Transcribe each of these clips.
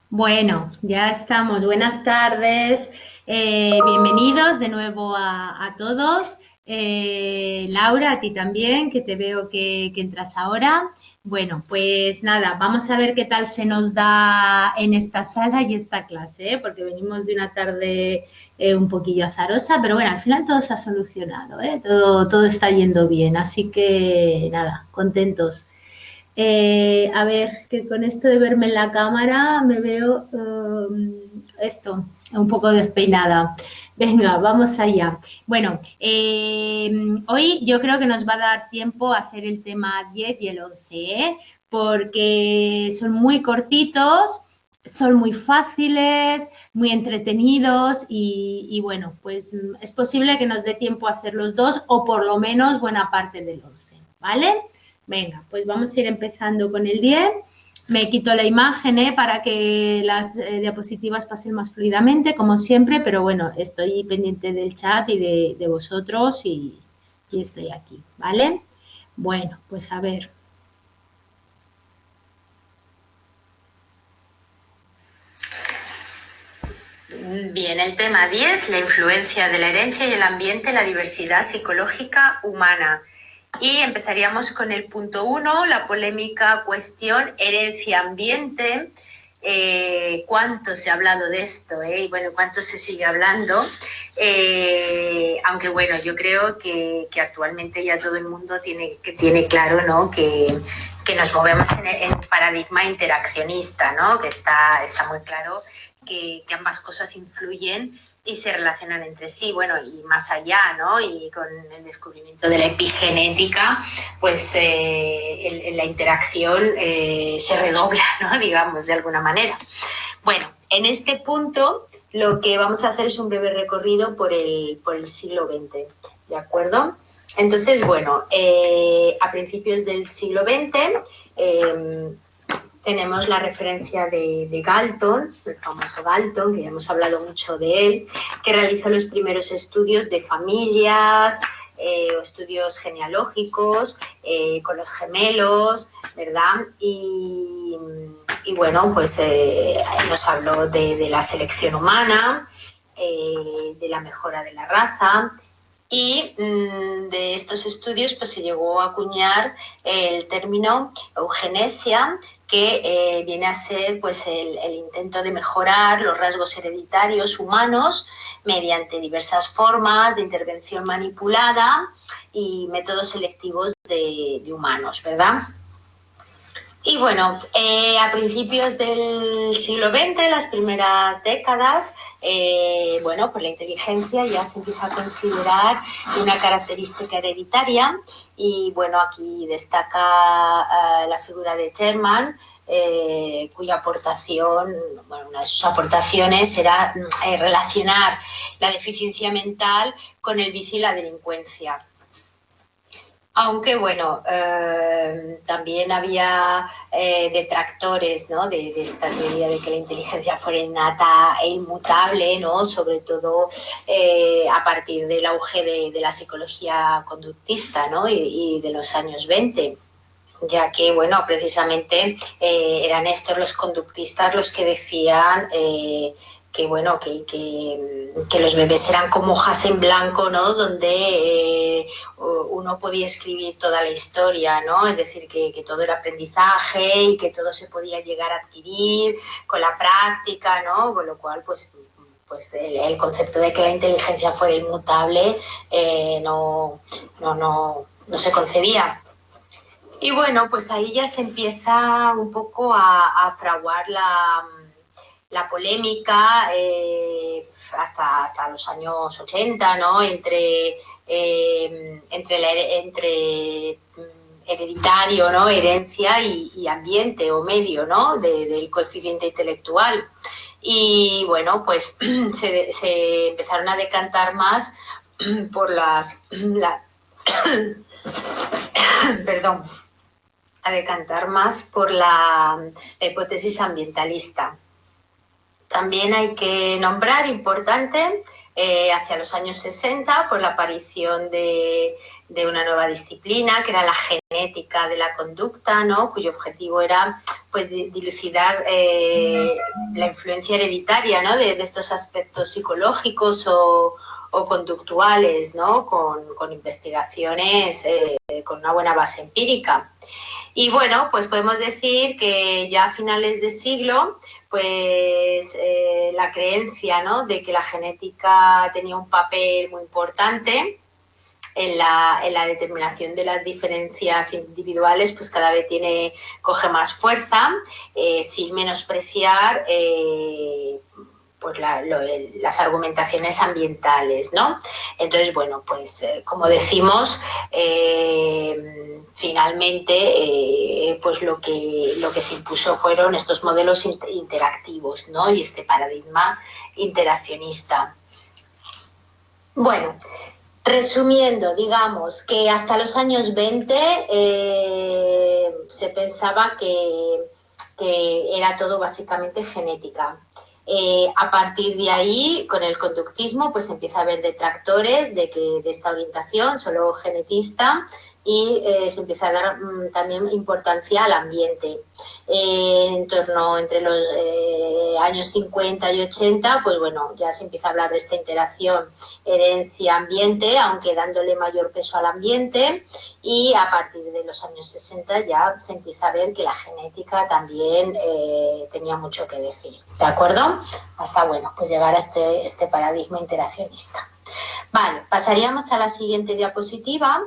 Bueno, ya estamos. Buenas tardes. Bienvenidos de nuevo a todos. Laura, a ti también, que te veo que entras ahora. Bueno, pues nada, vamos a ver qué tal se nos da en esta sala y esta clase, ¿eh? Porque venimos de una tarde un poquillo azarosa, pero bueno, al final todo se ha solucionado, ¿eh? Todo está yendo bien, así que nada, contentos. A ver, que con esto de verme en la cámara me veo esto, un poco despeinada. Venga, vamos allá. Bueno, hoy yo creo que nos va a dar tiempo a hacer el tema 10 y el 11, ¿eh? Porque son muy cortitos, son muy fáciles, muy entretenidos y bueno, pues es posible que nos dé tiempo a hacer los dos o por lo menos buena parte del 11, ¿vale? Venga, pues vamos a ir empezando con el 10. Me quito la imagen para que las diapositivas pasen más fluidamente, como siempre, pero bueno, estoy pendiente del chat y de vosotros y estoy aquí, ¿vale? Bueno, pues a ver. Bien, el tema 10, la influencia de la herencia y el ambiente en la diversidad psicológica humana. Y empezaríamos con el punto 1, la polémica cuestión herencia-ambiente. ¿Cuánto se ha hablado de esto? Y bueno, ¿cuánto se sigue hablando? Aunque bueno, yo creo que actualmente ya todo el mundo tiene claro, ¿no? que nos movemos en un paradigma interaccionista, ¿no? Que está muy claro que ambas cosas influyen y se relacionan entre sí, bueno, y más allá, ¿no? Y con el descubrimiento de la epigenética, pues la interacción se redobla, ¿no? Digamos, de alguna manera. Bueno, en este punto lo que vamos a hacer es un breve recorrido por el siglo XX, ¿de acuerdo? Entonces, bueno, a principios del siglo XX tenemos la referencia de Galton, el famoso Galton, que ya hemos hablado mucho de él, que realizó los primeros estudios de familias, estudios genealógicos con los gemelos, ¿verdad? Y bueno, pues nos habló de la selección humana, de la mejora de la raza. Y de estos estudios pues se llegó a acuñar el término eugenesia, que viene a ser pues el intento de mejorar los rasgos hereditarios humanos mediante diversas formas de intervención manipulada y métodos selectivos de humanos, ¿verdad? Y bueno, a principios del siglo XX, las primeras décadas, bueno, pues la inteligencia ya se empieza a considerar una característica hereditaria y bueno, aquí destaca la figura de Terman, cuya aportación, bueno, una de sus aportaciones era relacionar la deficiencia mental con el vicio y la delincuencia. Aunque, bueno, también había detractores, ¿no? de esta teoría de que la inteligencia fuera innata e inmutable, ¿no? Sobre todo a partir del auge de la psicología conductista, ¿no? y de los años 20, ya que, bueno, precisamente eran estos los conductistas los que decían que, bueno, que los bebés eran como hojas en blanco, ¿no? Donde uno podía escribir toda la historia, ¿no? Es decir, que todo era aprendizaje y que todo se podía llegar a adquirir con la práctica, ¿no? Con lo cual, pues el concepto de que la inteligencia fuera inmutable no se concebía. Y bueno, pues ahí ya se empieza un poco a fraguar la polémica hasta los años 80, ¿no? Entre hereditario, ¿no? Herencia y ambiente o medio, ¿no? Del coeficiente intelectual. Y bueno, pues se empezaron a decantar más por perdón, a decantar más por la hipótesis ambientalista. También hay que nombrar, importante, hacia los años 60 por la aparición de una nueva disciplina que era la genética de la conducta, ¿no? Cuyo objetivo era pues dilucidar la influencia hereditaria, ¿no? de estos aspectos psicológicos o conductuales, ¿no? con investigaciones con una buena base empírica. Y bueno, pues podemos decir que ya a finales de siglo, pues la creencia, ¿no? de que la genética tenía un papel muy importante en la determinación de las diferencias individuales, pues cada vez coge más fuerza, sin menospreciar pues las argumentaciones ambientales, ¿no? Entonces, bueno, pues como decimos, finalmente pues lo que se impuso fueron estos modelos interactivos, ¿no? Y este paradigma interaccionista. Bueno, resumiendo, digamos que hasta los años 20 se pensaba que era todo básicamente genética. A partir de ahí, con el conductismo, pues empieza a haber detractores de esta orientación, solo genetista, y se empieza a dar también importancia al ambiente. En torno entre los años 50 y 80, pues bueno, ya se empieza a hablar de esta interacción herencia-ambiente, aunque dándole mayor peso al ambiente, y a partir de los años 60 ya se empieza a ver que la genética también tenía mucho que decir, ¿de acuerdo? Hasta, bueno, pues llegar a este paradigma interaccionista. Vale, pasaríamos a la siguiente diapositiva,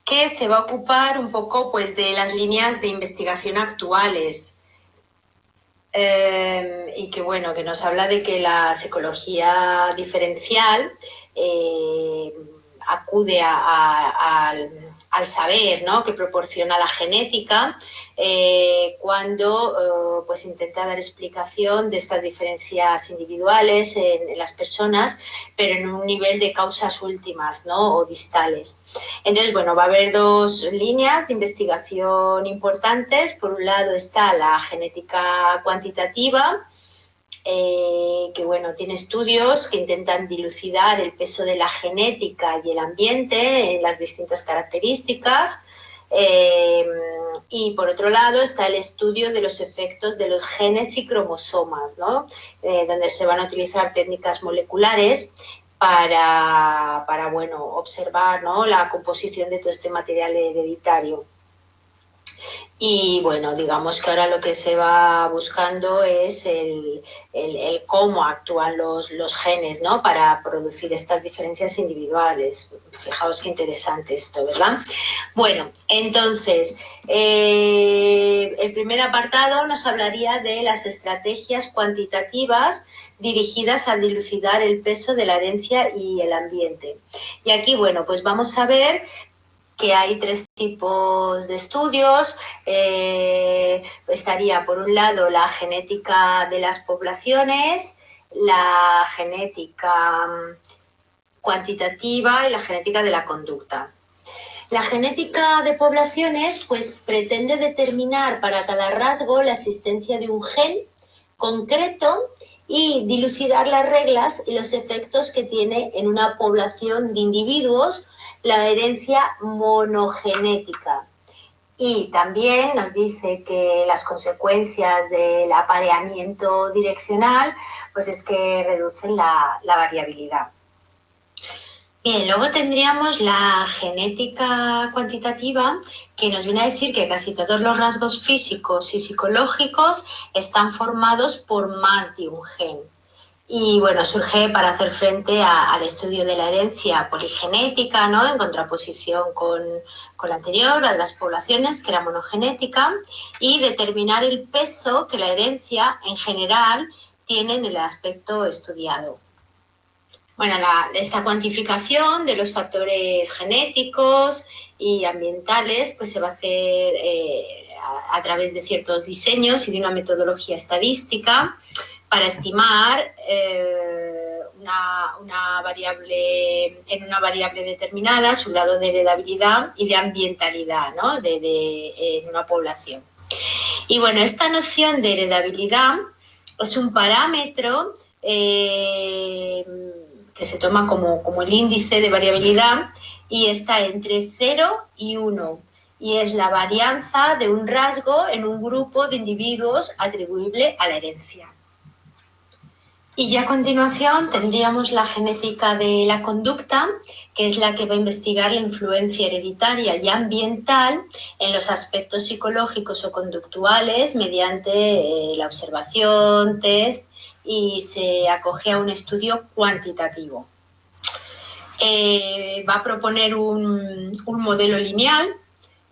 que se va a ocupar un poco pues de las líneas de investigación actuales y que bueno, que nos habla de que la psicología diferencial acude al saber, ¿no? que proporciona la genética cuando pues intenta dar explicación de estas diferencias individuales en las personas, pero en un nivel de causas últimas, ¿no? o distales. Entonces, bueno, va a haber dos líneas de investigación importantes. Por un lado está la genética cuantitativa, que bueno, tiene estudios que intentan dilucidar el peso de la genética y el ambiente en las distintas características. Y por otro lado está el estudio de los efectos de los genes y cromosomas, ¿no? Donde se van a utilizar técnicas moleculares para bueno, observar, ¿no? la composición de todo este material hereditario. Y bueno, digamos que ahora lo que se va buscando es el cómo actúan los genes, ¿no? para producir estas diferencias individuales. Fijaos qué interesante esto, ¿verdad? Bueno, entonces, el primer apartado nos hablaría de las estrategias cuantitativas dirigidas a dilucidar el peso de la herencia y el ambiente. Y aquí, bueno, pues vamos a ver que hay tres tipos de estudios. Estaría, por un lado, la genética de las poblaciones, la genética cuantitativa y la genética de la conducta. La genética de poblaciones pues, pretende determinar para cada rasgo la existencia de un gen concreto y dilucidar las reglas y los efectos que tiene en una población de individuos la herencia monogenética. Y también nos dice que las consecuencias del apareamiento direccional pues es que reducen la variabilidad. Bien, luego tendríamos la genética cuantitativa, que nos viene a decir que casi todos los rasgos físicos y psicológicos están formados por más de un gen. Y bueno, surge para hacer frente al estudio de la herencia poligenética, ¿no? En contraposición con la anterior, la de las poblaciones, que era monogenética, y determinar el peso que la herencia en general tiene en el aspecto estudiado. Bueno, esta cuantificación de los factores genéticos y ambientales pues se va a hacer a través de ciertos diseños y de una metodología estadística para estimar una variable determinada, su grado de heredabilidad y de ambientalidad, ¿no? en una población. Y bueno, esta noción de heredabilidad es un parámetro que se toma como el índice de variabilidad y está entre 0 y 1. Y es la varianza de un rasgo en un grupo de individuos atribuible a la herencia. Y ya a continuación tendríamos la genética de la conducta, que es la que va a investigar la influencia hereditaria y ambiental en los aspectos psicológicos o conductuales mediante la observación, test, y se acoge a un estudio cuantitativo. Va a proponer un modelo lineal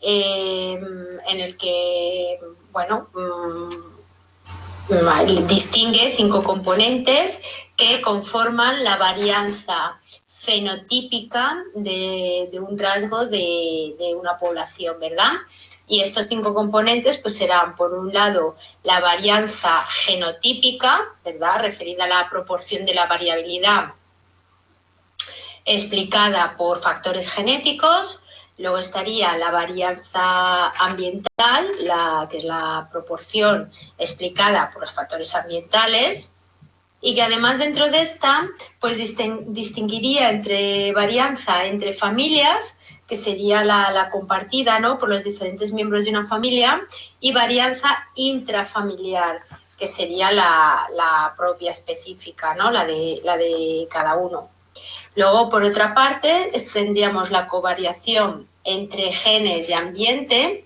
en el que, bueno, distingue 5 componentes que conforman la varianza fenotípica de un rasgo de una población, ¿verdad? Y estos 5 componentes pues serán, por un lado, la varianza genotípica, ¿verdad?, referida a la proporción de la variabilidad explicada por factores genéticos. Luego estaría la varianza ambiental, que es la proporción explicada por los factores ambientales, y que además dentro de esta pues distinguiría entre varianza entre familias, que sería la compartida, ¿no?, por los diferentes miembros de una familia, y varianza intrafamiliar, que sería la propia específica, ¿no?, la de cada uno. Luego, por otra parte, tendríamos la covariación entre genes y ambiente.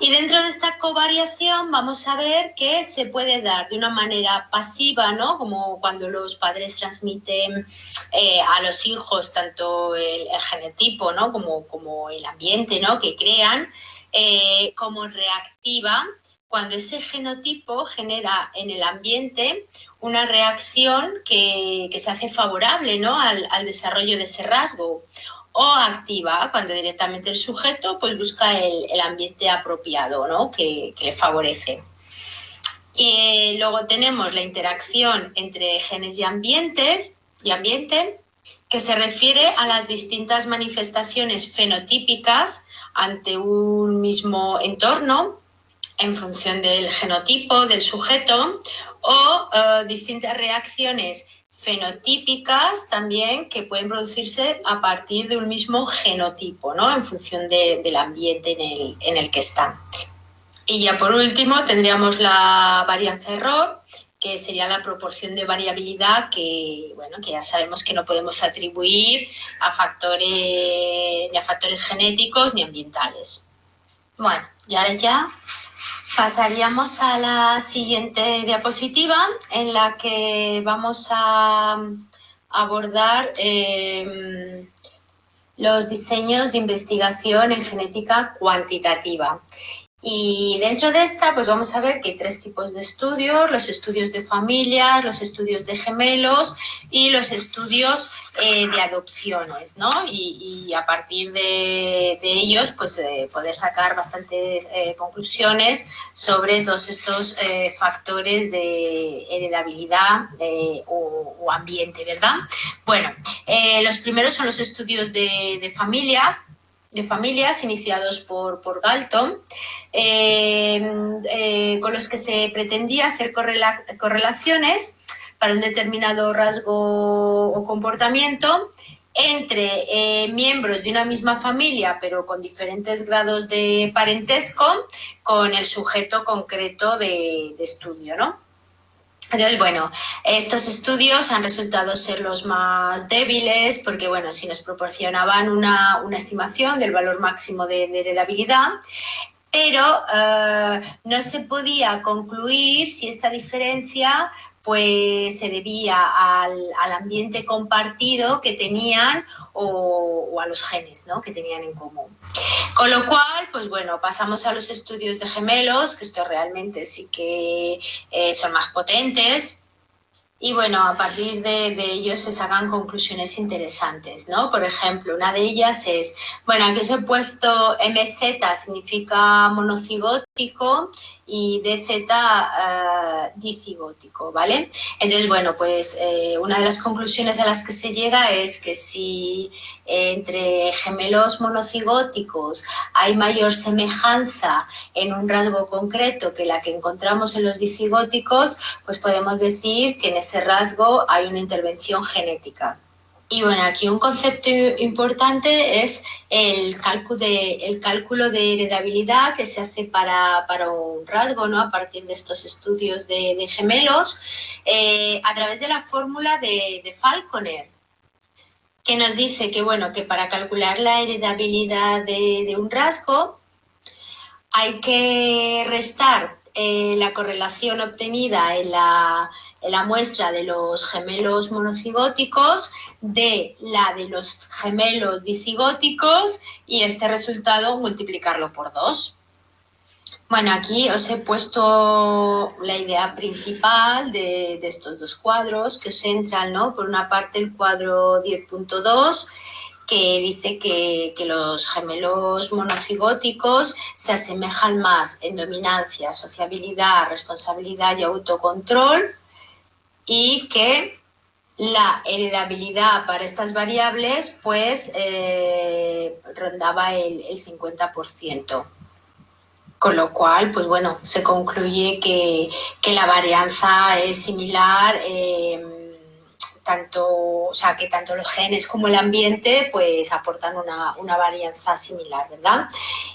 Y dentro de esta covariación vamos a ver que se puede dar de una manera pasiva, ¿no?, como cuando los padres transmiten a los hijos tanto el genotipo, ¿no?, como el ambiente, ¿no?, que crean, como reactiva, cuando ese genotipo genera en el ambiente una reacción que se hace favorable, ¿no?, al desarrollo de ese rasgo, o activa, cuando directamente el sujeto pues busca el ambiente apropiado, ¿no?, que le favorece. Y luego tenemos la interacción entre genes y ambiente, que se refiere a las distintas manifestaciones fenotípicas ante un mismo entorno, en función del genotipo del sujeto, o distintas reacciones fenotípicas también que pueden producirse a partir de un mismo genotipo, ¿no?, en función del ambiente en el que están. Y ya por último tendríamos la varianza error, que sería la proporción de variabilidad que ya sabemos que no podemos atribuir a factores genéticos ni ambientales. Bueno, y ahora ya pasaríamos a la siguiente diapositiva, en la que vamos a abordar los diseños de investigación en genética cuantitativa. Y dentro de esta, pues vamos a ver que hay 3 tipos de estudios: los estudios de familias, los estudios de gemelos y los estudios de adopciones, ¿no? Y a partir de ellos, pues poder sacar bastantes conclusiones sobre todos estos factores de heredabilidad o ambiente, ¿verdad? Bueno, los primeros son los estudios de familias iniciados por Galton, con los que se pretendía hacer correlaciones para un determinado rasgo o comportamiento entre miembros de una misma familia, pero con diferentes grados de parentesco con el sujeto concreto de estudio, ¿no? Entonces, bueno, estos estudios han resultado ser los más débiles porque, bueno, sí nos proporcionaban una estimación del valor máximo de heredabilidad, pero no se podía concluir si esta diferencia pues se debía al ambiente compartido que tenían o a los genes, ¿no?, que tenían en común. Con lo cual, pues bueno, pasamos a los estudios de gemelos, que estos realmente sí que son más potentes. Y bueno, a partir de ellos se sacan conclusiones interesantes, ¿no? Por ejemplo, una de ellas es, bueno, aquí os he puesto MZ, significa monocigótico, y DZ dicigótico, ¿vale? Entonces, bueno, pues una de las conclusiones a las que se llega es que si entre gemelos monocigóticos hay mayor semejanza en un rasgo concreto que la que encontramos en los dicigóticos, pues podemos decir que en ese rasgo hay una intervención genética. Y bueno, aquí un concepto importante es el cálculo de heredabilidad que se hace para un rasgo, ¿no? A partir de estos estudios de gemelos, a través de la fórmula de Falconer, que nos dice que, bueno, que para calcular la heredabilidad de un rasgo hay que restar la correlación obtenida en la muestra de los gemelos monocigóticos de la de los gemelos dicigóticos y este resultado multiplicarlo por 2. Bueno, aquí os he puesto la idea principal de estos dos cuadros que os entran, ¿no? Por una parte el cuadro 10.2, que dice que los gemelos monocigóticos se asemejan más en dominancia, sociabilidad, responsabilidad y autocontrol, y que la heredabilidad para estas variables pues rondaba el 50%. Con lo cual, pues bueno, se concluye que la varianza es similar, que tanto los genes como el ambiente pues aportan una varianza similar, ¿verdad?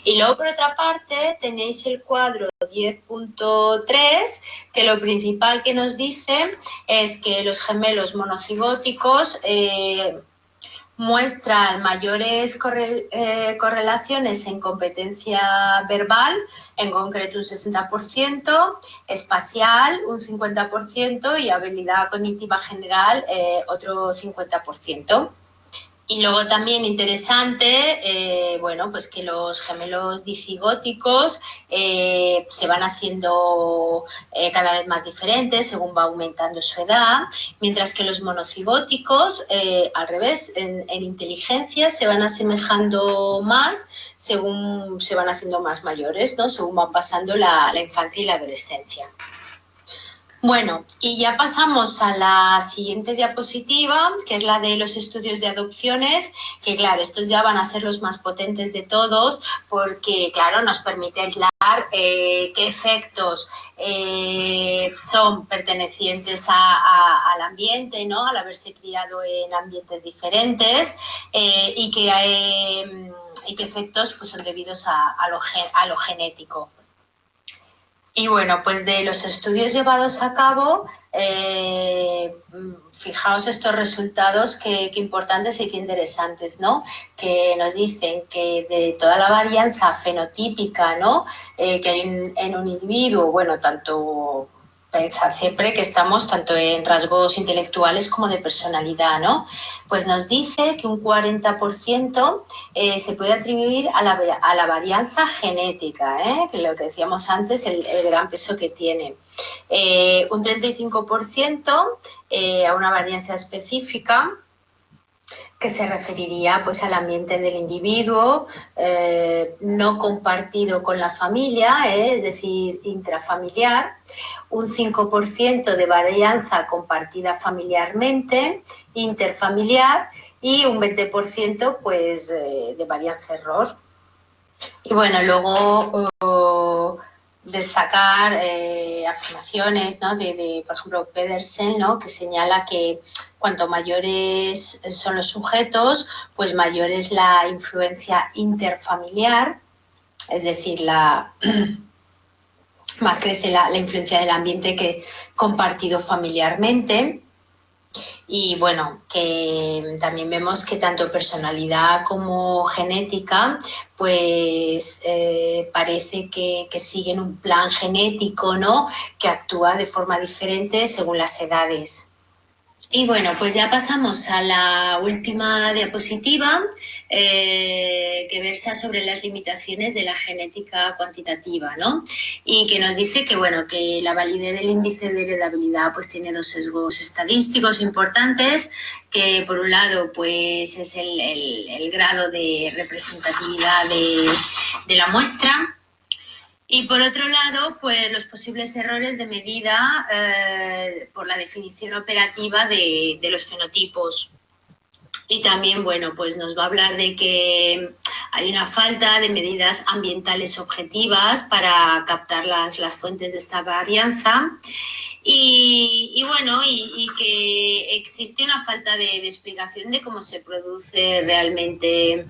Y luego, por otra parte, tenéis el cuadro 10.3, que lo principal que nos dice es que los gemelos monocigóticos muestran mayores correlaciones en competencia verbal, en concreto un 60%, espacial un 50% y habilidad cognitiva general otro 50%. Y luego también interesante, bueno, pues que los gemelos dicigóticos se van haciendo cada vez más diferentes según va aumentando su edad, mientras que los monocigóticos, al revés, en inteligencia se van asemejando más según se van haciendo más mayores, ¿no? Según van pasando la infancia y la adolescencia. Bueno, y ya pasamos a la siguiente diapositiva, que es la de los estudios de adopciones, que claro, estos ya van a ser los más potentes de todos, porque claro, nos permite aislar qué efectos son pertenecientes al ambiente, ¿no? Al haberse criado en ambientes diferentes y qué efectos pues, son debidos a lo genético. Y bueno, pues de los estudios llevados a cabo, fijaos estos resultados qué importantes y qué interesantes, ¿no? Que nos dicen que de toda la varianza fenotípica, ¿no? Que hay en un individuo, bueno, tanto pensar siempre que estamos tanto en rasgos intelectuales como de personalidad, ¿no? Pues nos dice que un 40% se puede atribuir a la varianza genética, que lo que decíamos antes, el gran peso que tiene. Un 35% a una varianza específica, que se referiría pues, al ambiente del individuo, no compartido con la familia, es decir, intrafamiliar, un 5% de varianza compartida familiarmente, interfamiliar, y un 20% pues, de varianza error. Y bueno, luego destacar afirmaciones, ¿no? por ejemplo, Pedersen, ¿no? Que señala que cuanto mayores son los sujetos, pues mayor es la influencia interfamiliar, es decir, más crece la influencia del ambiente que compartido familiarmente. Y bueno, que también vemos que tanto personalidad como genética pues parece que siguen un plan genético, ¿no? Que actúa de forma diferente según las edades. Y bueno, pues ya pasamos a la última diapositiva, que versa sobre las limitaciones de la genética cuantitativa, ¿no? Y que nos dice que, bueno, que la validez del índice de heredabilidad pues tiene dos sesgos estadísticos importantes, que por un lado pues es el grado de representatividad de la muestra, Y por otro lado, pues los posibles errores de medida por la definición operativa de los fenotipos. Y también, bueno, pues nos va a hablar de que hay una falta de medidas ambientales objetivas para captar las fuentes de esta varianza. Y bueno, y que existe una falta de explicación de cómo se produce realmente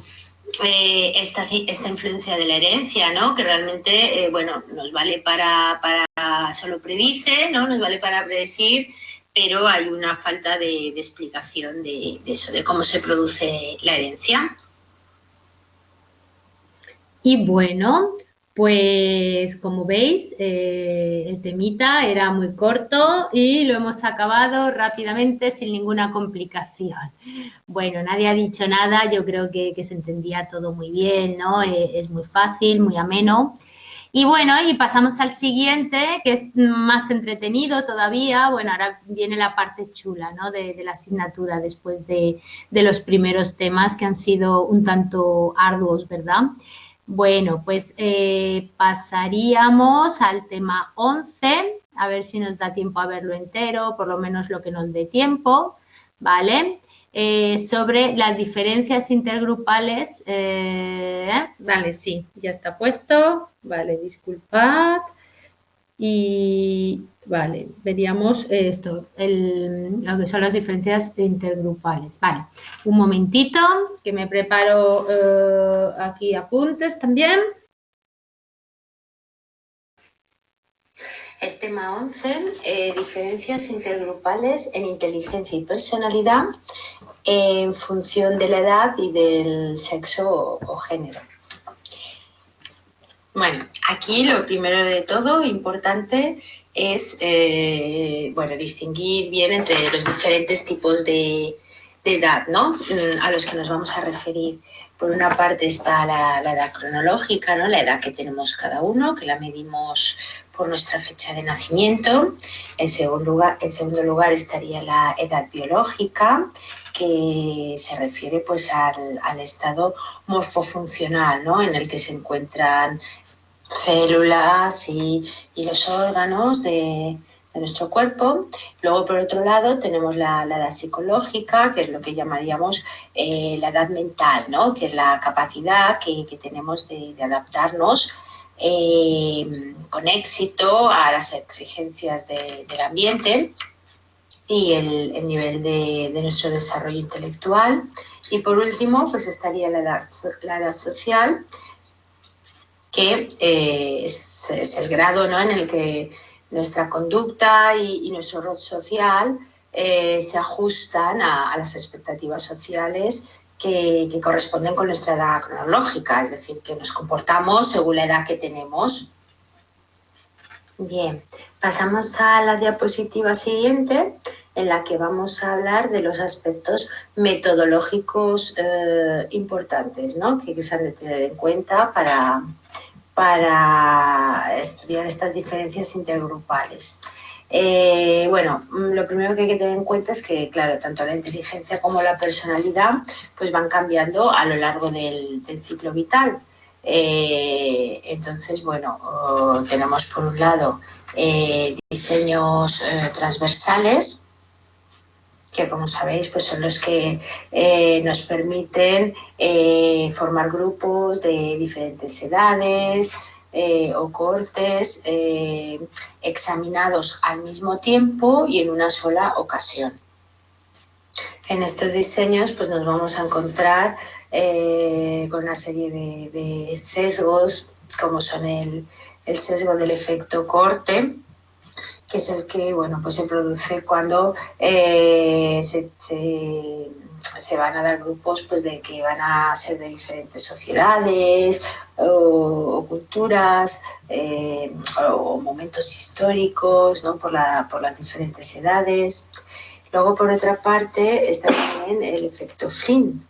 esta influencia de la herencia, ¿no? Que realmente, bueno, nos vale solo predice, ¿no? Nos vale para predecir, pero hay una falta de explicación de eso, de cómo se produce la herencia. Y bueno, pues como veis, el temita era muy corto y lo hemos acabado rápidamente sin ninguna complicación. Bueno, nadie ha dicho nada, yo creo que se entendía todo muy bien, ¿no? Es muy fácil, muy ameno. Y bueno, y pasamos al siguiente, que es más entretenido todavía. Bueno, ahora viene la parte chula, ¿no? De la asignatura después de los primeros temas que han sido un tanto arduos, ¿verdad? Bueno, pues pasaríamos al tema 11, a ver si nos da tiempo a verlo entero, por lo menos lo que nos dé tiempo, ¿vale? Sobre las diferencias intergrupales. Vale, sí, ya está puesto. Vale, disculpad. Y vale, veríamos esto, lo que son las diferencias intergrupales. Vale, un momentito que me preparo aquí apuntes también. El tema 11, diferencias intergrupales en inteligencia y personalidad en función de la edad y del sexo o género. Bueno, aquí lo primero de todo, importante, es bueno, distinguir bien entre los diferentes tipos de edad, ¿no? A los que nos vamos a referir. Por una parte está la edad cronológica, ¿no? La edad que tenemos cada uno, que la medimos por nuestra fecha de nacimiento. En segundo lugar estaría la edad biológica, que se refiere pues al estado morfofuncional, ¿no? En el que se encuentran células y los órganos de nuestro cuerpo. Luego, por otro lado, tenemos la edad psicológica, que es lo que llamaríamos la edad mental, ¿no? Que es la capacidad que tenemos de adaptarnos con éxito a las exigencias del ambiente y el nivel de nuestro desarrollo intelectual. Y por último, pues estaría la edad social, que es el grado, ¿no? En el que nuestra conducta y nuestro rol social se ajustan a las expectativas sociales que corresponden con nuestra edad cronológica, es decir, que nos comportamos según la edad que tenemos. Bien, pasamos a la diapositiva siguiente, en la que vamos a hablar de los aspectos metodológicos importantes, ¿no? Que se han de tener en cuenta para estudiar estas diferencias intergrupales. Bueno, lo primero que hay que tener en cuenta es que, claro, tanto la inteligencia como la personalidad pues van cambiando a lo largo del ciclo vital. Entonces, bueno, tenemos por un lado diseños transversales, que como sabéis pues son los que nos permiten formar grupos de diferentes edades o cohortes examinados al mismo tiempo y en una sola ocasión. En estos diseños pues nos vamos a encontrar con una serie de sesgos, como son el sesgo del efecto cohorte, que es el que, bueno, pues se produce cuando se van a dar grupos pues de que van a ser de diferentes sociedades o culturas o momentos históricos, ¿no? por las diferentes edades. Luego, por otra parte, está también el efecto Flynn,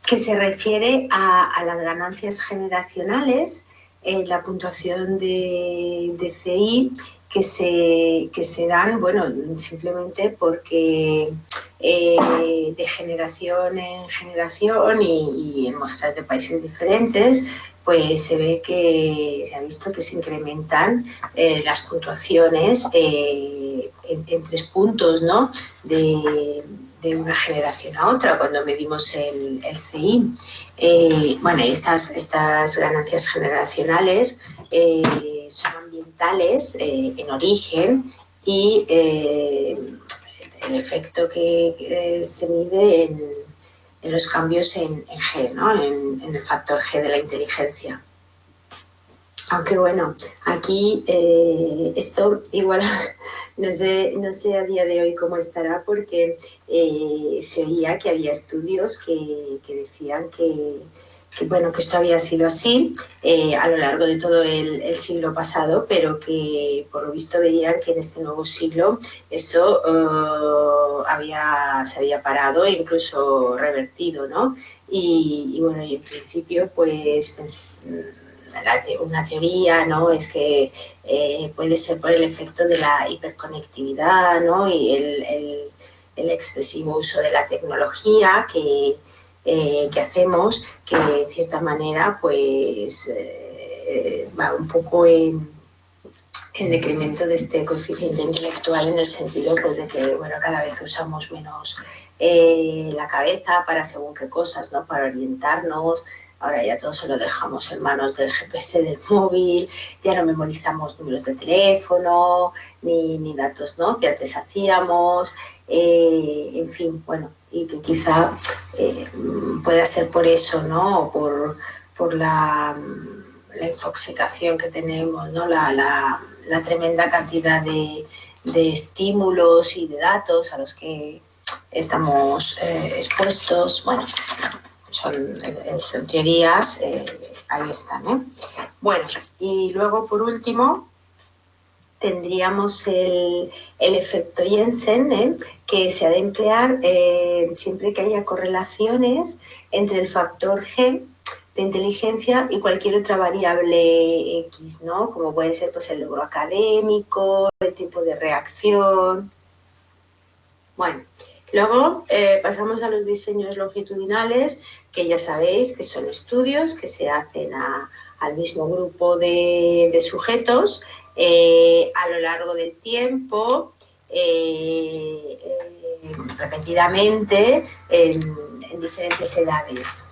que se refiere a las ganancias generacionales en la puntuación de CI que se dan, bueno, simplemente porque de generación en generación y en muestras de países diferentes, pues se ve que se ha visto que se incrementan las puntuaciones en 3 puntos, ¿no? De una generación a otra cuando medimos el CI. Bueno, estas ganancias generacionales son ambientales en origen y el efecto que se mide en los cambios en G, ¿no? En el factor G de la inteligencia. Aunque bueno, aquí esto igual no sé a día de hoy cómo estará, porque se oía que había estudios que decían que esto había sido así a lo largo de todo el siglo pasado, pero que por lo visto veían que en este nuevo siglo eso se había parado e incluso revertido, ¿no? Y bueno, y en principio pues una teoría, ¿no? Es que puede ser por el efecto de la hiperconectividad, ¿no? Y el excesivo uso de la tecnología que hacemos, que en cierta manera pues va un poco en decremento de este coeficiente intelectual, en el sentido pues, de que bueno, cada vez usamos menos la cabeza para según qué cosas, ¿no? Para orientarnos. Ahora ya todo se lo dejamos en manos del GPS del móvil, ya no memorizamos números de teléfono ni datos, ¿no? Que antes hacíamos, en fin, bueno, y que quizá pueda ser por eso, ¿no? O por la infoxicación que tenemos, ¿no? La tremenda cantidad de estímulos y de datos a los que estamos expuestos. Bueno, son teorías, ahí están, ¿eh? Bueno, y luego por último tendríamos el efecto Jensen, que se ha de emplear siempre que haya correlaciones entre el factor G de inteligencia y cualquier otra variable X, ¿no? Como puede ser pues, el logro académico, el tiempo de reacción. Bueno, luego pasamos a los diseños longitudinales, que ya sabéis que son estudios que se hacen al mismo grupo de sujetos a lo largo del tiempo, repetidamente, en diferentes edades.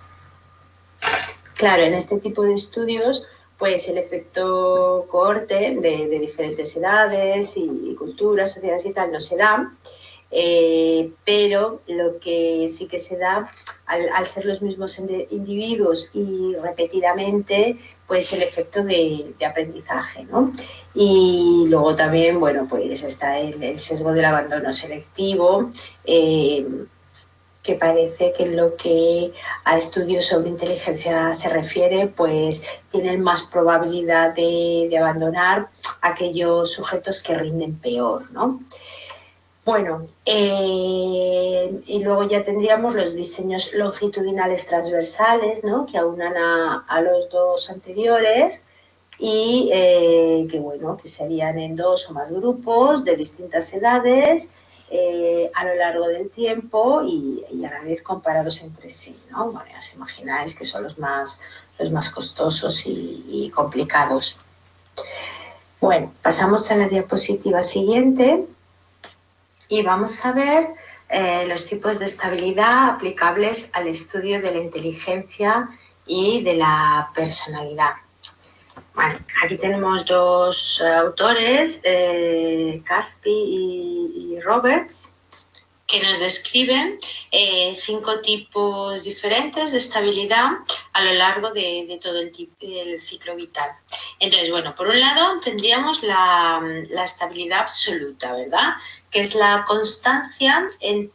Claro, en este tipo de estudios, pues el efecto cohorte de diferentes edades y culturas, sociedades y tal, no se da. Pero lo que sí que se da, al ser los mismos individuos y repetidamente, pues el efecto de aprendizaje, ¿no? Y luego también, bueno, pues está el sesgo del abandono selectivo, que parece que en lo que a estudios sobre inteligencia se refiere, pues tienen más probabilidad de abandonar aquellos sujetos que rinden peor, ¿no? Bueno, y luego ya tendríamos los diseños longitudinales transversales, ¿no? Que aunan a los dos anteriores y que, bueno, que serían en 2 o más grupos de distintas edades a lo largo del tiempo y a la vez comparados entre sí, ¿no? Bueno, ya os imagináis que son los más costosos y complicados. Bueno, pasamos a la diapositiva siguiente. Y vamos a ver los tipos de estabilidad aplicables al estudio de la inteligencia y de la personalidad. Bueno, aquí tenemos 2 autores, Caspi y Roberts, que nos describen 5 tipos diferentes de estabilidad a lo largo de todo el ciclo vital. Entonces, bueno, por un lado tendríamos la estabilidad absoluta, ¿verdad? Que es la constancia en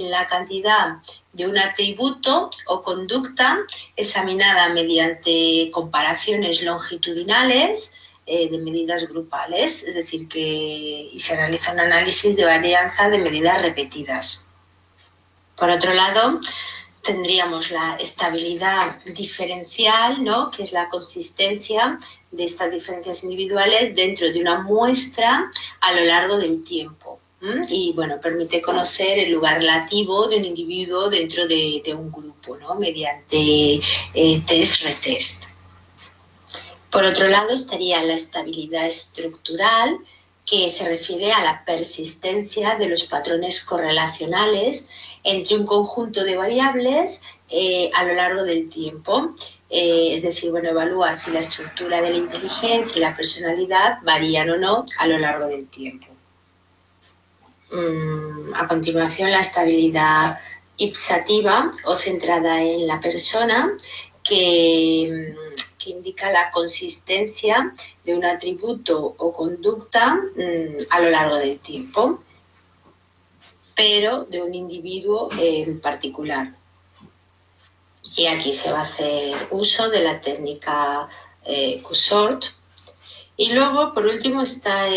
la cantidad de un atributo o conducta examinada mediante comparaciones longitudinales de medidas grupales, es decir, y se realiza un análisis de varianza de medidas repetidas. Por otro lado, tendríamos la estabilidad diferencial, ¿no? Que es la consistencia de estas diferencias individuales dentro de una muestra a lo largo del tiempo. Y bueno, permite conocer el lugar relativo de un individuo dentro de un grupo, ¿no? Mediante test-retest. Por otro lado estaría la estabilidad estructural, que se refiere a la persistencia de los patrones correlacionales entre un conjunto de variables a lo largo del tiempo. Es decir, bueno, evalúa si la estructura de la inteligencia y la personalidad varían o no a lo largo del tiempo. A continuación, la estabilidad ipsativa o centrada en la persona, que indica la consistencia de un atributo o conducta a lo largo del tiempo, pero de un individuo en particular. Y aquí se va a hacer uso de la técnica Q-sort. Y luego, por último, está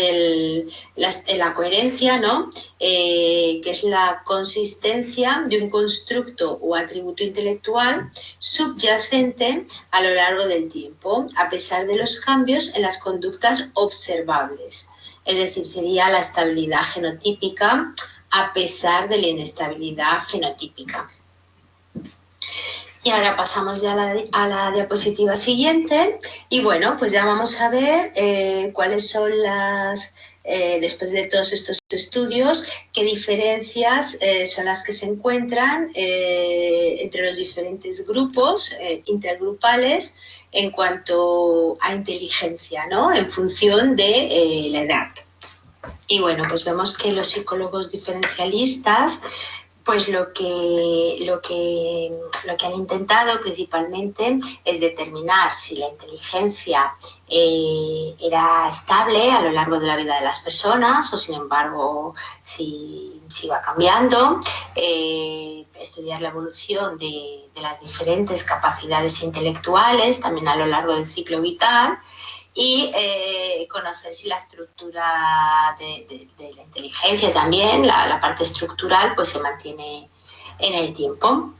la coherencia, ¿no? Que es la consistencia de un constructo o atributo intelectual subyacente a lo largo del tiempo, a pesar de los cambios en las conductas observables. Es decir, sería la estabilidad genotípica a pesar de la inestabilidad fenotípica. Y ahora pasamos ya a la diapositiva siguiente. Y bueno, pues ya vamos a ver cuáles son después de todos estos estudios, qué diferencias son las que se encuentran entre los diferentes grupos intergrupales en cuanto a inteligencia, ¿no? En función de la edad. Y bueno, pues vemos que los psicólogos diferencialistas, pues lo que han intentado principalmente es determinar si la inteligencia era estable a lo largo de la vida de las personas o, sin embargo, si va cambiando, estudiar la evolución de las diferentes capacidades intelectuales también a lo largo del ciclo vital, y conocer si la estructura de la inteligencia también, la parte estructural, pues se mantiene en el tiempo.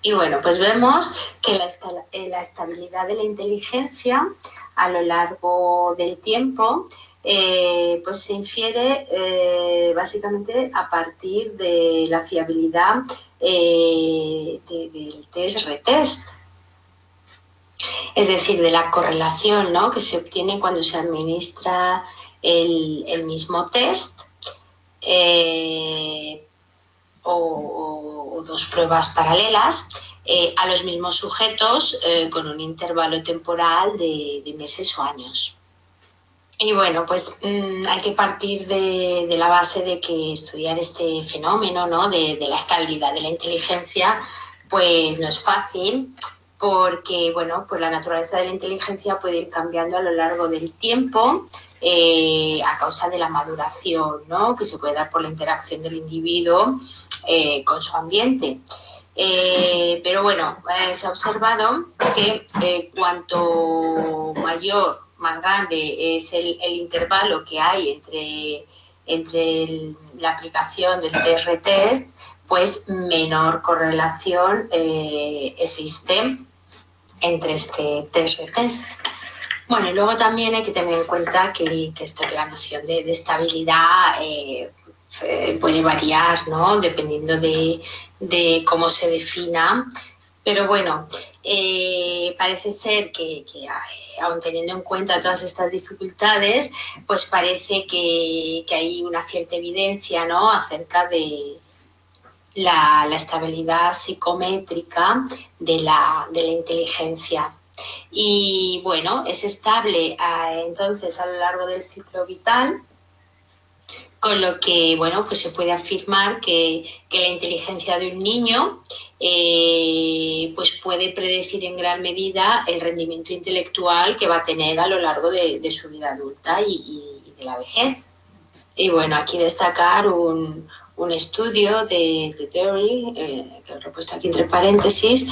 Y bueno, pues vemos que la estabilidad de la inteligencia a lo largo del tiempo pues se infiere básicamente a partir de la fiabilidad del test-retest. Es decir, de la correlación, ¿no?, que se obtiene cuando se administra el mismo test o dos pruebas paralelas a los mismos sujetos con un intervalo temporal de meses o años. Y bueno, pues hay que partir de la base de que estudiar este fenómeno, ¿no?, de la estabilidad de la inteligencia, pues no es fácil, porque bueno, pues la naturaleza de la inteligencia puede ir cambiando a lo largo del tiempo a causa de la maduración, ¿no?, que se puede dar por la interacción del individuo con su ambiente. Pero bueno, se ha observado que cuanto más grande es el intervalo que hay entre la aplicación del test-retest, pues menor correlación existe entre este test-retest. Bueno, y luego también hay que tener en cuenta que la noción de estabilidad puede variar, ¿no?, dependiendo de cómo se defina. Pero bueno, parece ser que aun teniendo en cuenta todas estas dificultades, pues parece que hay una cierta evidencia, ¿no?, acerca de la estabilidad psicométrica de la inteligencia. Y bueno, es estable entonces a lo largo del ciclo vital, con lo que, bueno, pues se puede afirmar que la inteligencia de un niño pues puede predecir en gran medida el rendimiento intelectual que va a tener a lo largo de su vida adulta y de la vejez. Y bueno, aquí destacar un estudio de Theory, que lo he puesto aquí entre paréntesis,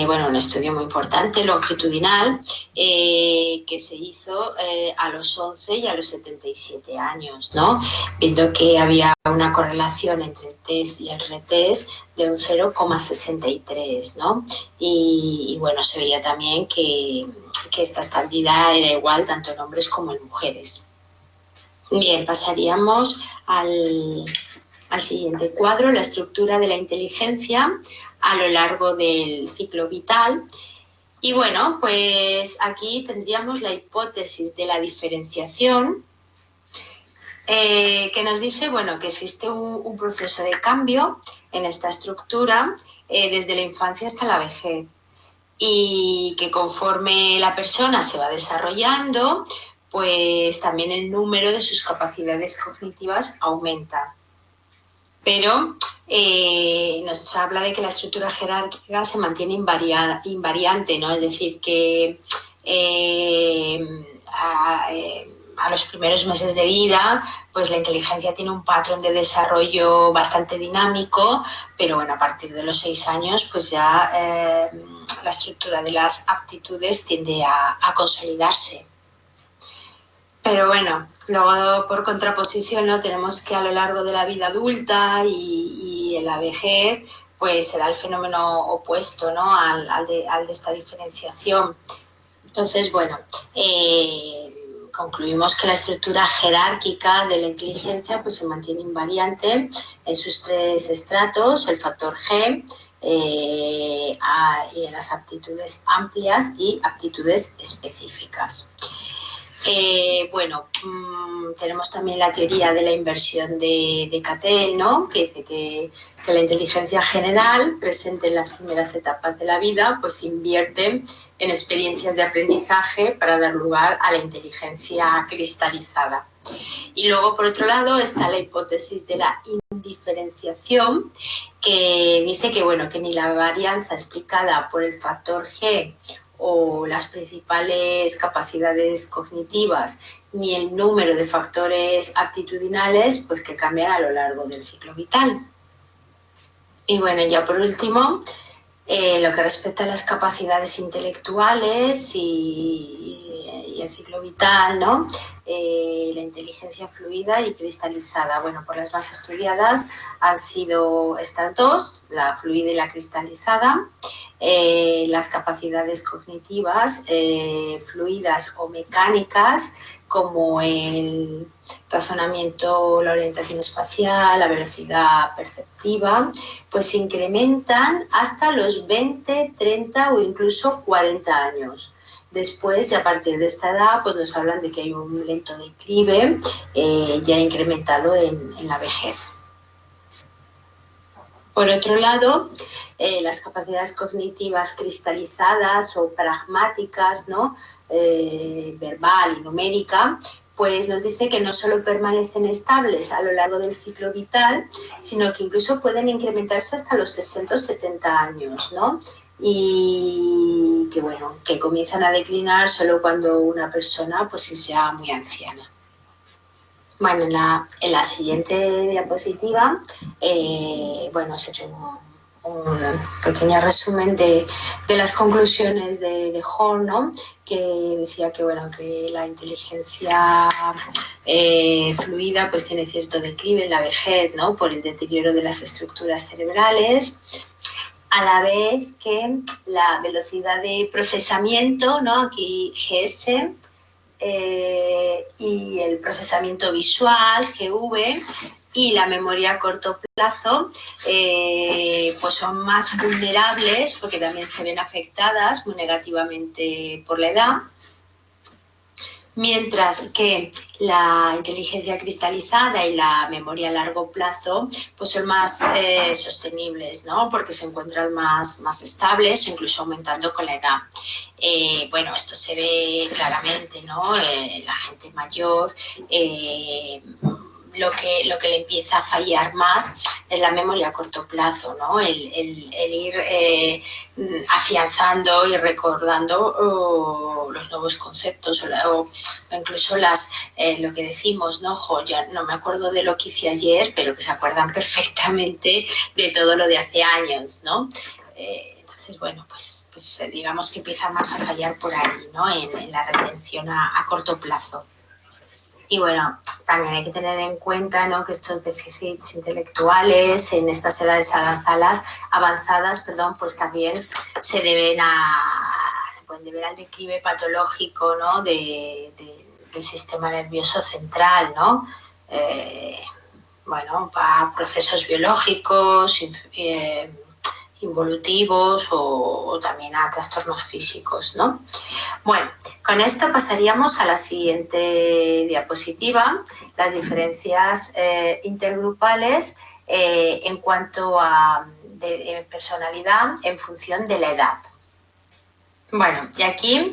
bueno, un estudio muy importante, longitudinal, que se hizo a los 11 y a los 77 años, ¿no?, viendo que había una correlación entre el test y el retest de un 0,63, ¿no? Y bueno, se veía también que esta estabilidad era igual tanto en hombres como en mujeres. Bien, pasaríamos al siguiente cuadro, la estructura de la inteligencia a lo largo del ciclo vital. Y bueno, pues aquí tendríamos la hipótesis de la diferenciación, que nos dice, bueno, que existe un proceso de cambio en esta estructura desde la infancia hasta la vejez, y que conforme la persona se va desarrollando, pues también el número de sus capacidades cognitivas aumenta. Pero nos habla de que la estructura jerárquica se mantiene invariante, ¿no? Es decir, que a los primeros meses de vida, pues la inteligencia tiene un patrón de desarrollo bastante dinámico, pero bueno, a partir de los 6 años, pues ya la estructura de las aptitudes tiende a consolidarse. Pero bueno, luego por contraposición, ¿no? Tenemos que a lo largo de la vida adulta y en la vejez, pues se da el fenómeno opuesto, ¿no? al de esta diferenciación. Entonces, bueno, concluimos que la estructura jerárquica de la inteligencia pues se mantiene invariante en sus 3 estratos, el factor G, y en las aptitudes amplias y aptitudes específicas. Bueno, tenemos también la teoría de la inversión de Cattell, ¿no? Que dice que la inteligencia general, presente en las primeras etapas de la vida, pues invierte en experiencias de aprendizaje para dar lugar a la inteligencia cristalizada. Y luego, por otro lado, está la hipótesis de la indiferenciación, que dice que, bueno, que ni la varianza explicada por el factor G o las principales capacidades cognitivas, ni el número de factores aptitudinales, pues que cambian a lo largo del ciclo vital. Y bueno, ya por último, lo que respecta a las capacidades intelectuales y el ciclo vital, ¿no? La inteligencia fluida y cristalizada. Bueno, pues las más estudiadas han sido estas dos, la fluida y la cristalizada. Las capacidades cognitivas fluidas o mecánicas, como el razonamiento, la orientación espacial, la velocidad perceptiva, pues se incrementan hasta los 20, 30 o incluso 40 años. Después, y a partir de esta edad, pues nos hablan de que hay un lento declive ya incrementado en la vejez. Por otro lado, las capacidades cognitivas cristalizadas o pragmáticas, ¿no? Verbal y numérica, pues nos dice que no solo permanecen estables a lo largo del ciclo vital, sino que incluso pueden incrementarse hasta los 60 o 70 años, ¿no? Y que, bueno, que comienzan a declinar solo cuando una persona pues es ya muy anciana. Bueno, en la siguiente diapositiva, bueno, os he hecho un pequeño resumen de las conclusiones de Horn, ¿no? Que decía que, bueno, que la inteligencia fluida pues tiene cierto declive en la vejez, ¿no? Por el deterioro de las estructuras cerebrales, a la vez que la velocidad de procesamiento, ¿no? Aquí GS, y el procesamiento visual, GV, y la memoria a corto plazo, pues son más vulnerables porque también se ven afectadas muy negativamente por la edad, mientras que la inteligencia cristalizada y la memoria a largo plazo pues son más sostenibles, ¿no? Porque se encuentran más estables o incluso aumentando con la edad. Bueno, esto se ve claramente, ¿no? La gente mayor, lo que le empieza a fallar más es la memoria a corto plazo, ¿no? El ir afianzando y recordando los nuevos conceptos o incluso lo que decimos, ¿no? Ya no me acuerdo de lo que hice ayer, pero que se acuerdan perfectamente de todo lo de hace años, ¿no? Entonces, bueno, pues digamos que empieza más a fallar por ahí, ¿no? En la retención a corto plazo. Y bueno, también hay que tener en cuenta, ¿no? Que estos déficits intelectuales en estas edades avanzadas, pues también se pueden deber al declive patológico, ¿no? de del sistema nervioso central, ¿no? Bueno, a procesos biológicos, involutivos o también a trastornos físicos, ¿no? Bueno, con esto pasaríamos a la siguiente diapositiva, las diferencias intergrupales en cuanto a personalidad en función de la edad. Bueno, y aquí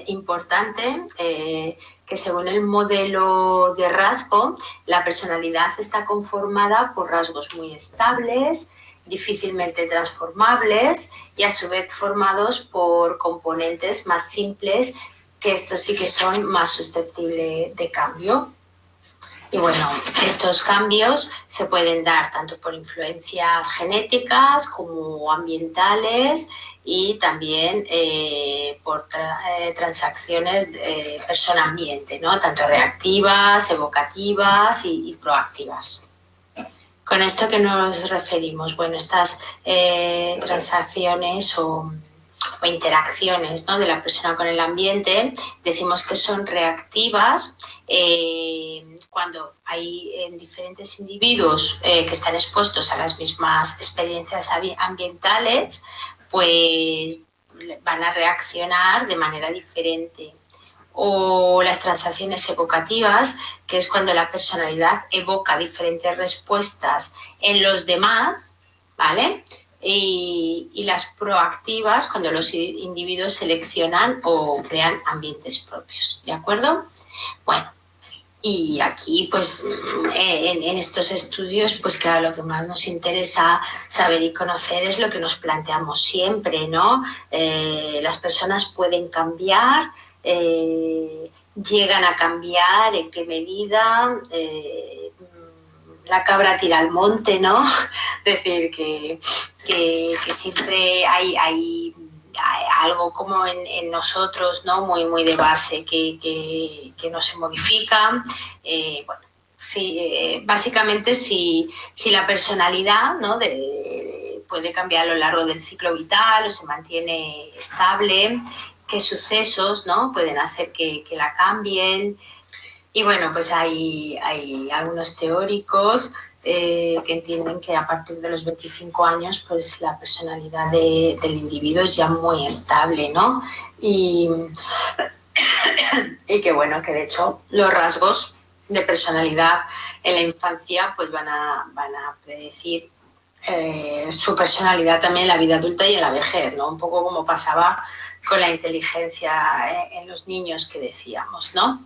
importante que según el modelo de rasgo, la personalidad está conformada por rasgos muy estables, difícilmente transformables y a su vez formados por componentes más simples, que estos sí que son más susceptibles de cambio. Y bueno, estos cambios se pueden dar tanto por influencias genéticas como ambientales y también por transacciones persona-ambiente, ¿no? Tanto reactivas, evocativas y proactivas. ¿Con esto qué nos referimos? Bueno, estas transacciones o interacciones, ¿no?, de la persona con el ambiente, decimos que son reactivas cuando hay diferentes individuos que están expuestos a las mismas experiencias ambientales, pues van a reaccionar de manera diferente. O las transacciones evocativas, que es cuando la personalidad evoca diferentes respuestas en los demás, ¿vale? Y las proactivas, cuando los individuos seleccionan o crean ambientes propios, ¿de acuerdo? Bueno, y aquí, pues, en estos estudios, pues claro, lo que más nos interesa saber y conocer es lo que nos planteamos siempre, ¿no? Las personas pueden cambiar, llegan a cambiar, en qué medida, la cabra tira al monte, ¿no? Es decir, que siempre hay algo como en nosotros, ¿no? Muy de base que no se modifica. Bueno, sí, básicamente si la personalidad, ¿no?, puede cambiar a lo largo del ciclo vital o se mantiene estable, qué sucesos, ¿no?, pueden hacer que la cambien. Y bueno, pues hay algunos teóricos que entienden que a partir de los 25 años pues la personalidad del individuo es ya muy estable, ¿no? Y que bueno, que de hecho los rasgos de personalidad en la infancia pues van a predecir su personalidad también en la vida adulta y en la vejez, ¿no? Un poco como pasaba con la inteligencia en los niños que decíamos, ¿no?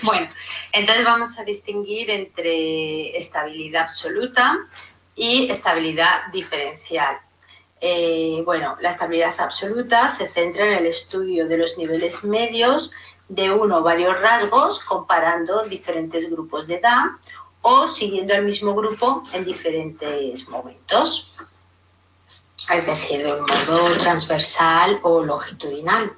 Bueno, entonces vamos a distinguir entre estabilidad absoluta y estabilidad diferencial. Bueno, la estabilidad absoluta se centra en el estudio de los niveles medios de uno o varios rasgos comparando diferentes grupos de edad o siguiendo el mismo grupo en diferentes momentos, es decir, de un modo transversal o longitudinal.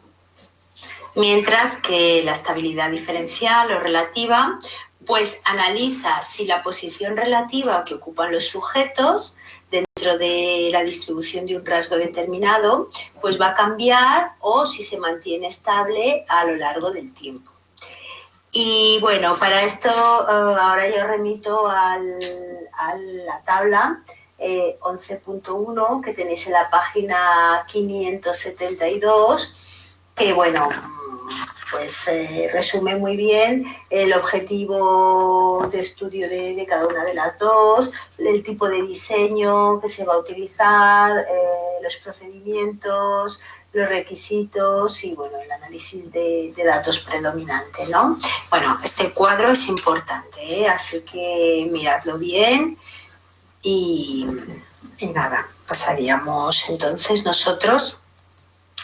Mientras que la estabilidad diferencial o relativa pues analiza si la posición relativa que ocupan los sujetos dentro de la distribución de un rasgo determinado pues va a cambiar o si se mantiene estable a lo largo del tiempo. Y bueno, para esto ahora yo remito a la tabla 11.1 que tenéis en la página 572, que bueno, pues resume muy bien el objetivo de estudio de cada una de las dos, el tipo de diseño que se va a utilizar, los procedimientos, los requisitos y bueno, el análisis de datos predominante, ¿no? Bueno, este cuadro es importante, así que miradlo bien y nada, pasaríamos entonces nosotros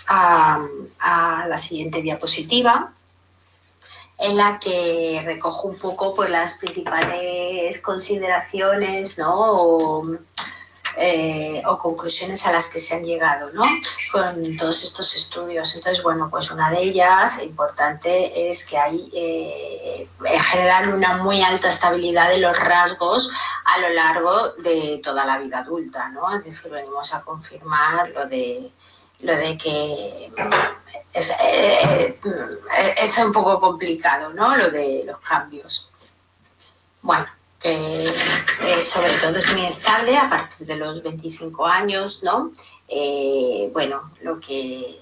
a la siguiente diapositiva, en la que recojo un poco pues, las principales consideraciones, ¿no? O conclusiones a las que se han llegado, ¿no?, con todos estos estudios. Entonces, bueno, pues una de ellas importante es que hay en general una muy alta estabilidad de los rasgos a lo largo de toda la vida adulta, ¿no? Es decir, venimos a confirmar lo de lo de que es un poco complicado, ¿no? Lo de los cambios. Bueno, sobre todo es muy estable a partir de los 25 años, ¿no? Bueno, lo que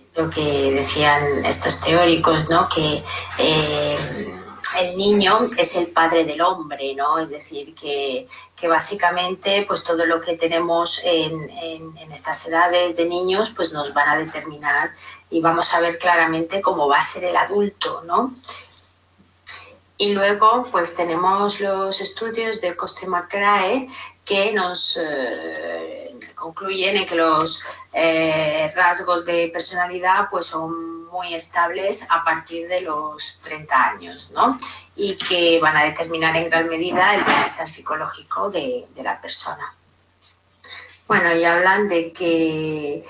decían estos teóricos, ¿no? Que el niño es el padre del hombre, ¿no? Es decir, que básicamente pues todo lo que tenemos en estas edades de niños pues nos van a determinar y vamos a ver claramente cómo va a ser el adulto, ¿no? Y luego pues tenemos los estudios de Coste-McGrath que nos concluyen en que los rasgos de personalidad pues son muy estables a partir de los 30 años, ¿no? Y que van a determinar en gran medida el bienestar psicológico de la persona. Bueno, y hablan de que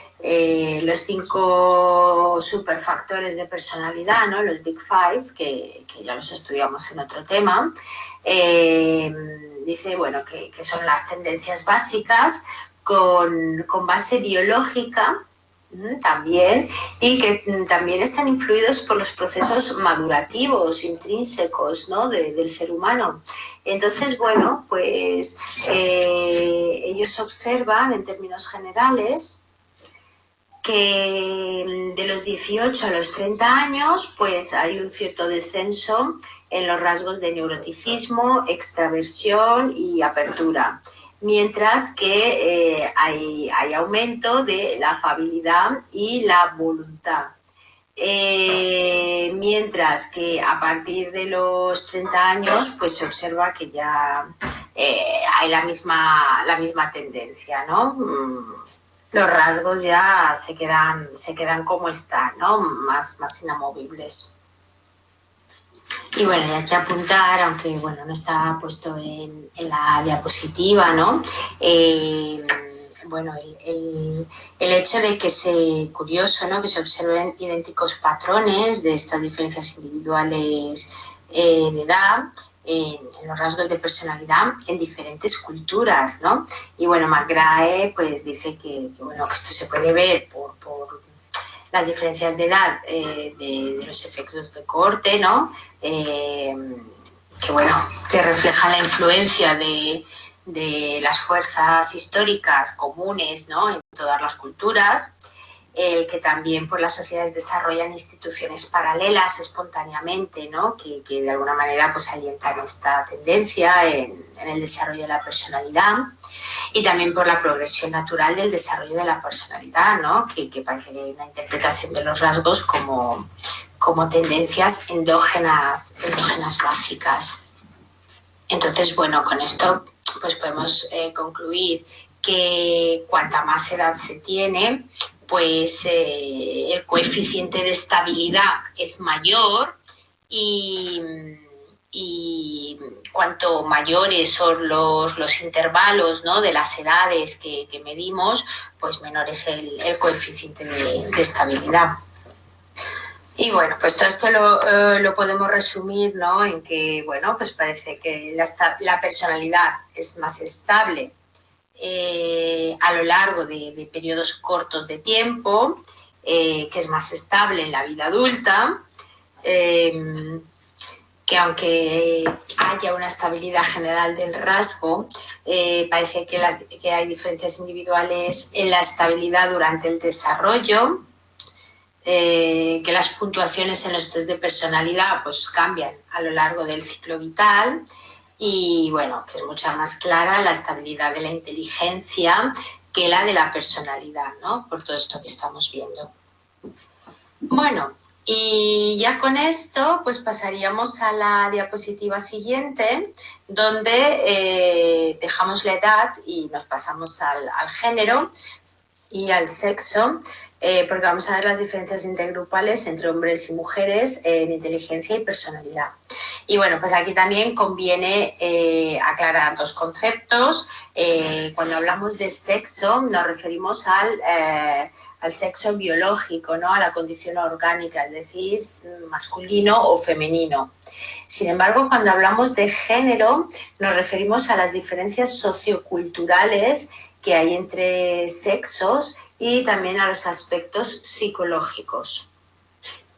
los 5 superfactores de personalidad, ¿no? Los Big Five, que ya los estudiamos en otro tema, dice bueno, que son las tendencias básicas con base biológica también, y que también están influidos por los procesos madurativos intrínsecos, ¿no? del ser humano. Entonces, bueno, pues ellos observan en términos generales que de los 18 a los 30 años pues hay un cierto descenso en los rasgos de neuroticismo, extraversión y apertura, mientras que hay aumento de la afabilidad y la voluntad. Mientras que a partir de los 30 años pues se observa que ya hay la misma tendencia, ¿no? Los rasgos ya se quedan como están, ¿no? Más inamovibles. Y bueno, y hay que apuntar, aunque bueno, no está puesto en la diapositiva, ¿no? Bueno, el hecho de que curioso, ¿no? Que se observen idénticos patrones de estas diferencias individuales de edad en los rasgos de personalidad en diferentes culturas, ¿no? Y bueno, McGrath pues dice que bueno, que esto se puede ver por las diferencias de edad de los efectos de cohorte, ¿no? Que bueno, que reflejan la influencia de las fuerzas históricas comunes, ¿no? En todas las culturas, que también pues, las sociedades desarrollan instituciones paralelas espontáneamente, ¿no? que de alguna manera pues, alientan esta tendencia en el desarrollo de la personalidad, y también por la progresión natural del desarrollo de la personalidad, ¿no? que parece que hay una interpretación de los rasgos como tendencias endógenas básicas. Entonces, bueno, con esto pues podemos concluir que cuanta más edad se tiene, pues el coeficiente de estabilidad es mayor y cuanto mayores son los intervalos, ¿no? de las edades que medimos, pues menor es el coeficiente de estabilidad. Y bueno, pues todo esto lo podemos resumir, ¿no? En que, bueno, pues parece que la personalidad es más estable a lo largo de periodos cortos de tiempo, que es más estable en la vida adulta, que aunque haya una estabilidad general del rasgo, parece que hay diferencias individuales en la estabilidad durante el desarrollo, que las puntuaciones en los test de personalidad pues cambian a lo largo del ciclo vital, y bueno, que es mucha más clara la estabilidad de la inteligencia que la de la personalidad, ¿no? Por todo esto que estamos viendo. Bueno, y ya con esto pues pasaríamos a la diapositiva siguiente, donde dejamos la edad y nos pasamos al género y al sexo, porque vamos a ver las diferencias intergrupales entre hombres y mujeres en inteligencia y personalidad. Y bueno, pues aquí también conviene aclarar dos conceptos. Cuando hablamos de sexo nos referimos al sexo biológico, ¿no? A la condición orgánica, es decir, masculino o femenino. Sin embargo, cuando hablamos de género nos referimos a las diferencias socioculturales que hay entre sexos y también a los aspectos psicológicos.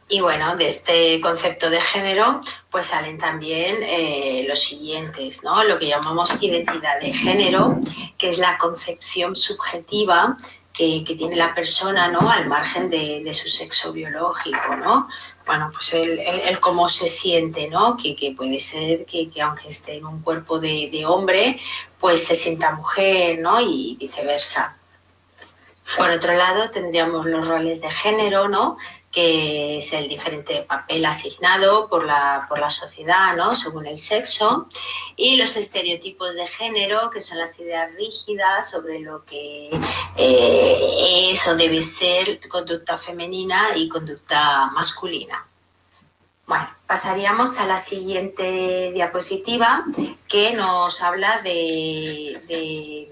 Y bueno, de este concepto de género pues salen también los siguientes, ¿no? Lo que llamamos identidad de género, que es la concepción subjetiva que tiene la persona, ¿no? Al margen de su sexo biológico, ¿no? Bueno, pues el cómo se siente, ¿no? Que puede ser que aunque esté en un cuerpo de hombre, pues se sienta mujer, ¿no? Y viceversa. Por otro lado, tendríamos los roles de género, ¿no? Que es el diferente papel asignado por la sociedad, ¿no? Según el sexo, y los estereotipos de género, que son las ideas rígidas sobre lo que es o debe ser conducta femenina y conducta masculina. Bueno, pasaríamos a la siguiente diapositiva, que nos habla de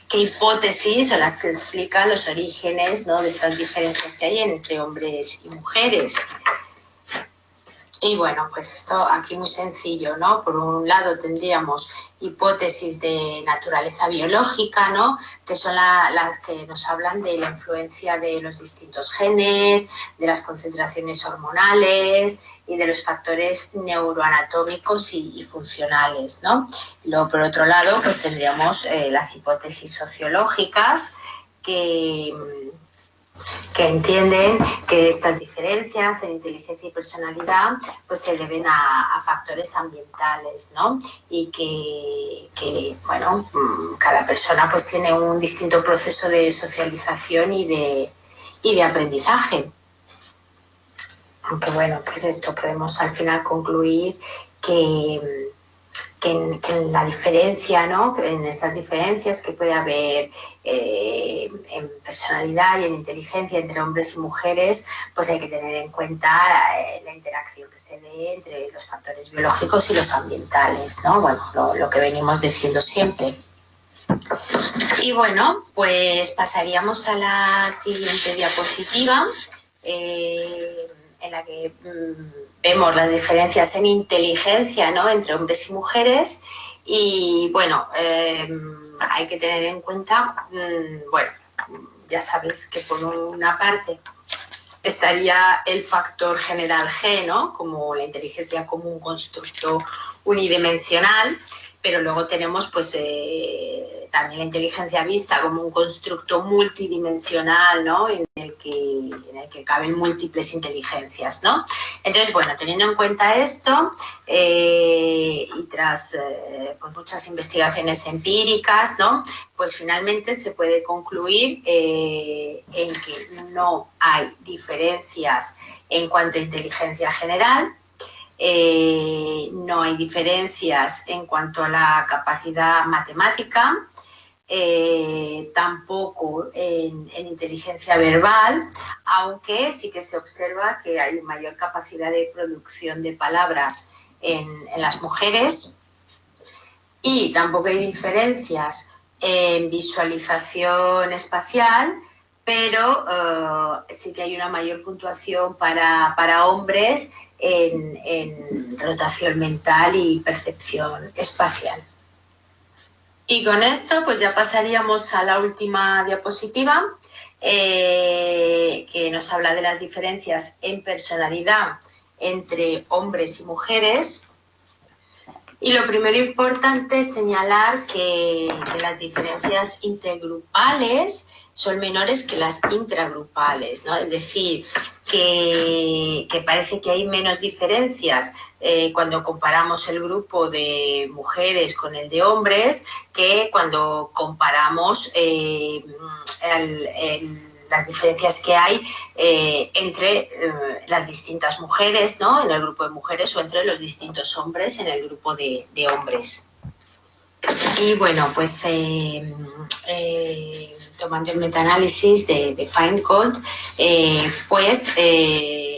qué hipótesis son las que explican los orígenes, ¿no? De estas diferencias que hay entre hombres y mujeres. Y bueno, pues esto aquí muy sencillo, ¿no? Por un lado tendríamos hipótesis de naturaleza biológica, ¿no? Que son las que nos hablan de la influencia de los distintos genes, de las concentraciones hormonales y de los factores neuroanatómicos y funcionales, ¿no? Luego, por otro lado, pues tendríamos las hipótesis sociológicas que entienden que estas diferencias en inteligencia y personalidad pues se deben a factores ambientales, ¿no? Y que, bueno, cada persona pues tiene un distinto proceso de socialización y de aprendizaje. Aunque bueno, pues esto podemos al final concluir que en la diferencia, ¿no? En estas diferencias que puede haber en personalidad y en inteligencia entre hombres y mujeres, pues hay que tener en cuenta la interacción que se dé entre los factores biológicos y los ambientales, ¿no? Bueno, lo que venimos diciendo siempre. Y bueno, pues pasaríamos a la siguiente diapositiva, en la que vemos las diferencias en inteligencia, ¿no? Entre hombres y mujeres. Y bueno, hay que tener en cuenta, bueno, ya sabéis que por una parte estaría el factor general G, ¿no? Como la inteligencia como un constructo unidimensional, pero luego tenemos pues también la inteligencia vista como un constructo multidimensional, ¿no? En el que caben múltiples inteligencias, ¿no? Entonces, bueno, teniendo en cuenta esto y tras pues muchas investigaciones empíricas, ¿no? Pues finalmente se puede concluir en que no hay diferencias en cuanto a inteligencia general, no hay diferencias en cuanto a la capacidad matemática, tampoco en inteligencia verbal, aunque sí que se observa que hay mayor capacidad de producción de palabras en las mujeres, y tampoco hay diferencias en visualización espacial, pero sí que hay una mayor puntuación para hombres en rotación mental y percepción espacial. Y con esto pues ya pasaríamos a la última diapositiva, que nos habla de las diferencias en personalidad entre hombres y mujeres. Y lo primero importante es señalar que las diferencias intergrupales son menores que las intragrupales, ¿no? Es decir, que parece que hay menos diferencias cuando comparamos el grupo de mujeres con el de hombres que cuando comparamos las diferencias que hay entre las distintas mujeres, ¿no? En el grupo de mujeres, o entre los distintos hombres en el grupo de hombres. Y bueno, pues tomando el metaanálisis de Feingold, pues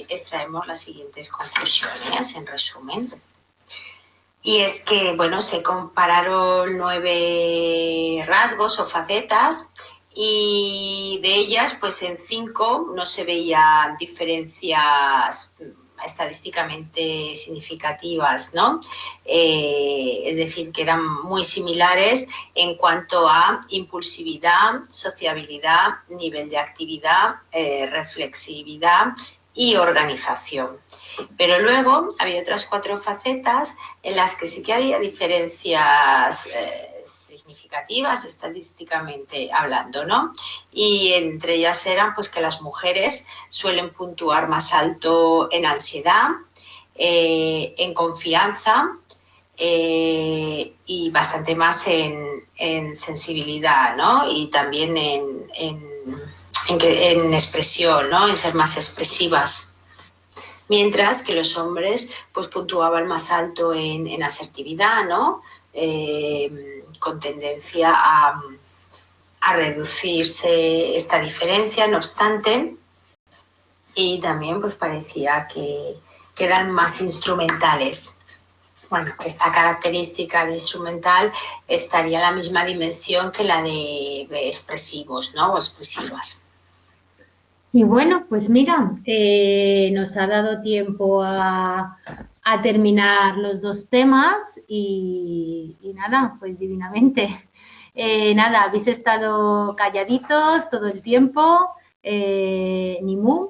extraemos las siguientes conclusiones, en resumen. Y es que, bueno, se compararon 9 rasgos o facetas, y de ellas, pues en 5 no se veían diferencias estadísticamente significativas, ¿no? Es decir, que eran muy similares en cuanto a impulsividad, sociabilidad, nivel de actividad, reflexividad y organización. Pero luego había otras 4 facetas en las que sí que había diferencias significativas estadísticamente hablando, ¿no? Y entre ellas eran pues que las mujeres suelen puntuar más alto en ansiedad, en confianza y bastante más en sensibilidad, ¿no? Y también en expresión, ¿no? En ser más expresivas. Mientras que los hombres pues puntuaban más alto en asertividad, ¿no? Con tendencia a reducirse esta diferencia, no obstante, y también pues parecía que eran más instrumentales. Bueno, esta característica de instrumental estaría en la misma dimensión que la de expresivos, ¿no? O expresivas. Y bueno, pues mira, nos ha dado tiempo a terminar los 2 temas y nada, pues divinamente. Nada, habéis estado calladitos todo el tiempo, ni mu.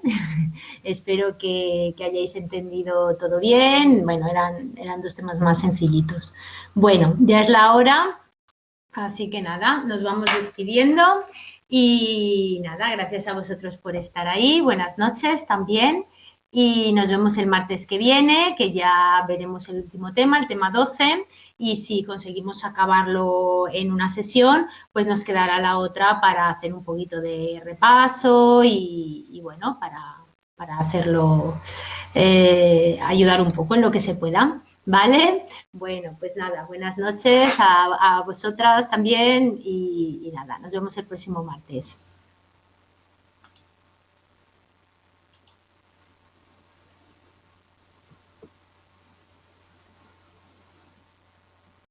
Espero que hayáis entendido todo bien. Bueno, eran 2 temas más sencillitos. Bueno, ya es la hora, así que nada, nos vamos despidiendo. Y nada, gracias a vosotros por estar ahí. Buenas noches también. Y nos vemos el martes que viene, que ya veremos el último tema, el tema 12. Y si conseguimos acabarlo en una sesión, pues nos quedará la otra para hacer un poquito de repaso y bueno, para hacerlo, ayudar un poco en lo que se pueda. ¿Vale? Bueno, pues nada, buenas noches a vosotras también y nada, nos vemos el próximo martes.